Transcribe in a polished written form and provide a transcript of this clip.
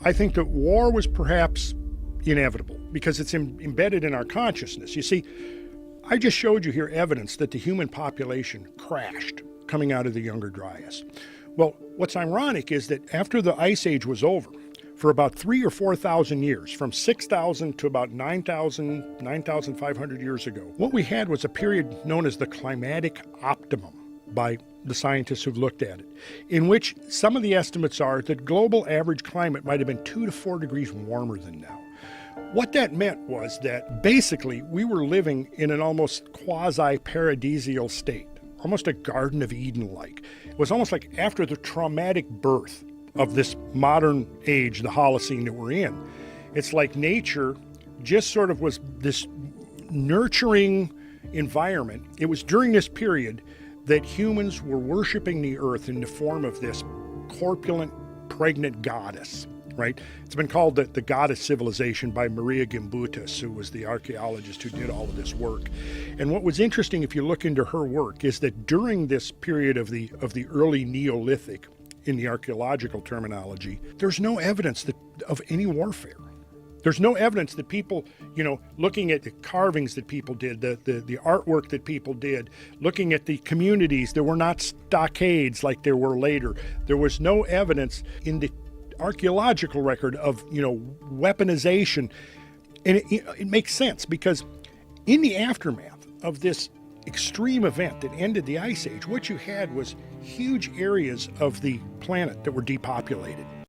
I think that war was perhaps inevitable because it's embedded in our consciousness. You see, I just showed you here evidence that the human population crashed coming out of the Younger Dryas. Well, what's ironic is that after the Ice Age was over, for about 3,000 or 4,000 years, from 6,000 to about 9,000, 9,500 years ago, what we had was a period known as the climatic optimum by the scientists who've looked at it, in which some of the estimates are that global average climate might have been 2 to 4 degrees warmer than now. What that meant was that basically we were living in an almost quasi-paradisial state, almost a Garden of Eden-like. It was almost like after the traumatic birth of this modern age, the Holocene that we're in. It's like nature just sort of was this nurturing environment. It was during this period that humans were worshiping the earth in the form of this corpulent, pregnant goddess, right? It's been called the goddess civilization by Maria Gimbutas, who was the archaeologist who did all of this work. And what was interesting, if you look into her work, is that during this period of the early Neolithic, in the archaeological terminology, there's no evidence of any warfare. There's no evidence that people, looking at the carvings that people did, the artwork that people did, looking at the communities, there were not stockades like there were later. There was no evidence in the archaeological record of, weaponization. And it makes sense because in the aftermath of this extreme event that ended the Ice Age, what you had was huge areas of the planet that were depopulated.